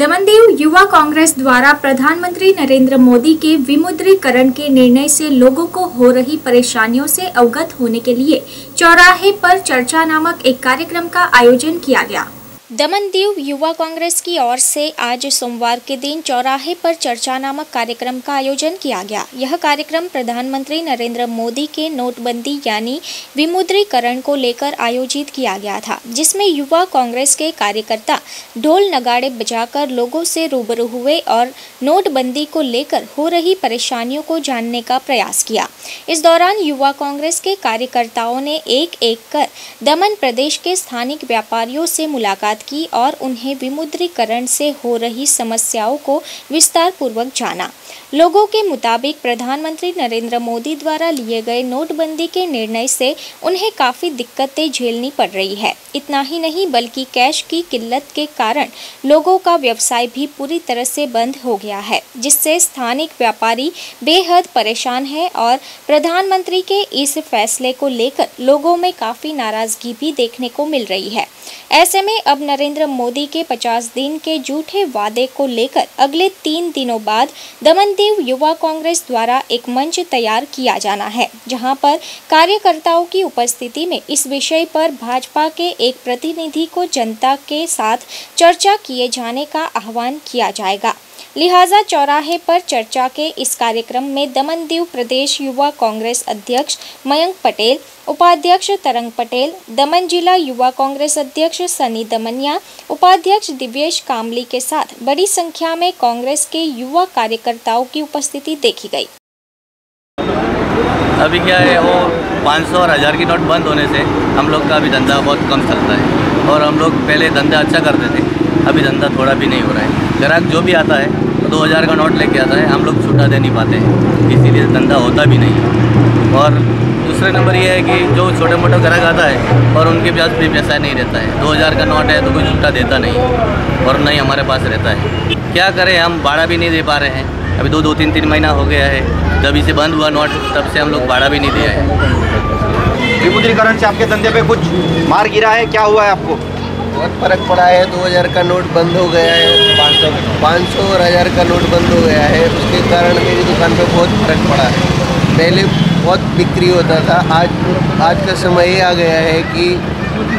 दमनदीव युवा कांग्रेस द्वारा प्रधानमंत्री नरेंद्र मोदी के विमुद्रीकरण के निर्णय से लोगों को हो रही परेशानियों से अवगत होने के लिए चौराहे पर चर्चा नामक एक कार्यक्रम का आयोजन किया गया। दमनदीव युवा कांग्रेस की ओर से आज सोमवार के दिन चौराहे पर चर्चा नामक कार्यक्रम का आयोजन किया गया। यह कार्यक्रम प्रधानमंत्री नरेंद्र मोदी के नोटबंदी यानी विमुद्रीकरण को लेकर आयोजित किया गया था, जिसमें युवा कांग्रेस के कार्यकर्ता ढोल नगाड़े बजाकर लोगों से रूबरू हुए और नोटबंदी को लेकर हो रही परेशानियों को जानने का प्रयास किया। इस दौरान युवा कांग्रेस के कार्यकर्ताओं ने एक एक कर दमन प्रदेश के स्थानिक व्यापारियों से मुलाकात की और उन्हें विमुद्रीकरण से हो रही समस्याओं को विस्तार पूर्वक जाना। लोगों के मुताबिक प्रधानमंत्री नरेंद्र मोदी द्वारा लिए गए नोटबंदी के निर्णय से उन्हें काफ़ी दिक्कतें झेलनी पड़ रही है। इतना ही नहीं बल्कि कैश की किल्लत के कारण लोगों का व्यवसाय भी पूरी तरह से बंद हो गया है, जिससे स्थानिक व्यापारी बेहद परेशान है और प्रधानमंत्री के इस फैसले को लेकर लोगों में काफ़ी नाराजगी भी देखने को मिल रही है। ऐसे में अब नरेंद्र मोदी के 50 दिन के झूठे वादे को लेकर अगले 3 दिनों बाद दमनदीव युवा कांग्रेस द्वारा एक मंच तैयार किया जाना है, जहां पर कार्यकर्ताओं की उपस्थिति में इस विषय पर भाजपा के एक प्रतिनिधि को जनता के साथ चर्चा किए जाने का आह्वान किया जाएगा। लिहाजा चौराहे पर चर्चा के इस कार्यक्रम में दमनदीव प्रदेश युवा कांग्रेस अध्यक्ष मयंक पटेल, उपाध्यक्ष तरंग पटेल, दमन जिला युवा कांग्रेस अध्यक्ष सनी दमनिया, उपाध्यक्ष दिव्येश कामली के साथ बड़ी संख्या में कांग्रेस के युवा कार्यकर्ताओं की उपस्थिति देखी गई। अभी क्या है, वो 500 और 1000 की नोट बंद होने से हम लोग का अभी धंधा बहुत कम चलता है और हम लोग पहले धंधा अच्छा करते थे, अभी धंधा थोड़ा भी नहीं हो रहा है। ग्राहक जो भी आता है तो 2000 का नोट लेके आता है, हम लोग छूटा दे नहीं पाते हैं, इसीलिए धंधा होता भी नहीं है। और दूसरे नंबर ये है कि जो छोटे मोटे ग्राहक आता है और उनके पास भी पैसा नहीं रहता है, 2000 का नोट है तो कोई छूटा देता नहीं और नहीं हमारे पास रहता है। क्या करें, हम भाड़ा भी नहीं दे पा रहे हैं। अभी 2-3 महीना हो गया है जब इसे बंद हुआ नोट, तब से हम लोग भाड़ा भी नहीं दिया है। विमुद्रीकरण से आपके धंधे पे कुछ मार गिरा है, क्या हुआ है आपको? बहुत फर्क पड़ा है। 2000 का नोट बंद हो गया है, 500 और 1000 का नोट बंद हो गया है। उसके कारण मेरी दुकान पे बहुत फर्क पड़ा है। पहले बहुत बिक्री होता था, आज का समय ये आ गया है कि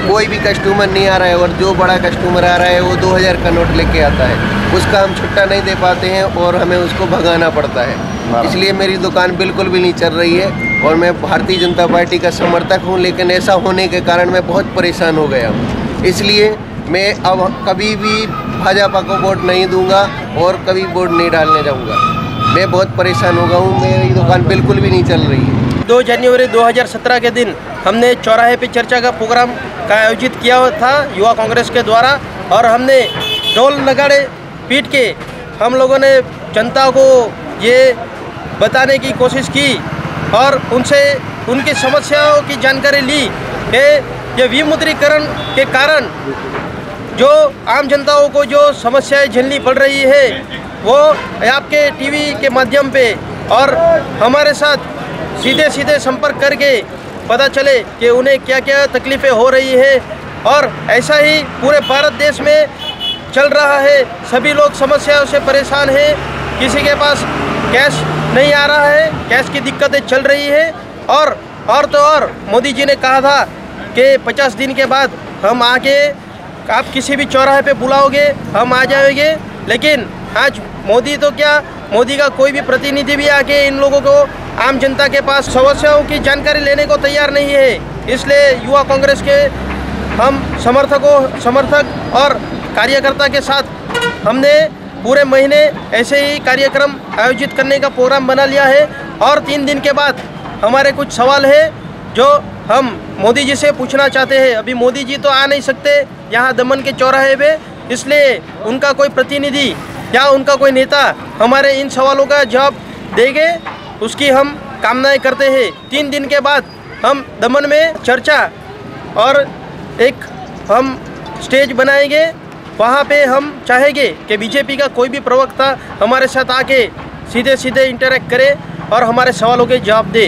कोई भी कस्टमर नहीं आ रहा है और जो बड़ा कस्टमर आ रहा है वो 2000 का नोट लेके आता है, उसका हम छुट्टा नहीं दे पाते हैं और हमें उसको भगाना पड़ता है। इसलिए मेरी दुकान बिल्कुल भी नहीं चल रही है और मैं भारतीय जनता पार्टी का समर्थक हूँ, लेकिन ऐसा होने के कारण मैं बहुत परेशान हो गया हूँ। इसलिए मैं अब कभी भी भाजपा को वोट नहीं दूंगा और कभी वोट नहीं डालने जाऊंगा। मैं बहुत परेशान हो गया हूँ, मेरी दुकान बिल्कुल भी नहीं चल रही है। 2 जनवरी 2017 के दिन हमने चौराहे पे चर्चा का प्रोग्राम का आयोजित किया था युवा कांग्रेस के द्वारा और हमने ढोल नगाड़े पीट के हम लोगों ने जनता को ये बताने की कोशिश की और उनसे उनकी समस्याओं की जानकारी ली कि ये विमुद्रीकरण के कारण जो आम जनताओं को जो समस्याएं झेलनी पड़ रही है वो आपके टीवी के माध्यम पे और हमारे साथ सीधे संपर्क करके पता चले कि उन्हें क्या क्या तकलीफ़ें हो रही है। और ऐसा ही पूरे भारत देश में चल रहा है, सभी लोग समस्याओं से परेशान हैं। किसी के पास कैश नहीं आ रहा है, कैश की दिक्कतें चल रही है। और तो और मोदी जी ने कहा था कि 50 दिन के बाद हम आके आप किसी भी चौराहे पे बुलाओगे हम आ जाएंगे, लेकिन आज मोदी तो क्या, मोदी का कोई भी प्रतिनिधि भी आके इन लोगों को आम जनता के पास समस्याओं की जानकारी लेने को तैयार नहीं है। इसलिए युवा कांग्रेस के हम समर्थक और कार्यकर्ता के साथ हमने पूरे महीने ऐसे ही कार्यक्रम आयोजित करने का प्रोग्राम बना लिया है और 3 दिन के बाद हमारे कुछ सवाल है जो हम मोदी जी से पूछना चाहते हैं। अभी मोदी जी तो आ नहीं सकते यहाँ दमन के चौराहे पे, इसलिए उनका कोई प्रतिनिधि या उनका कोई नेता हमारे इन सवालों का जवाब देंगे, उसकी हम कामनाएं करते हैं। 3 दिन के बाद हम दमन में चर्चा और एक हम स्टेज बनाएंगे, वहाँ पे हम चाहेंगे कि बीजेपी का कोई भी प्रवक्ता हमारे साथ आके सीधे इंटरेक्ट करे और हमारे सवालों के जवाब दे।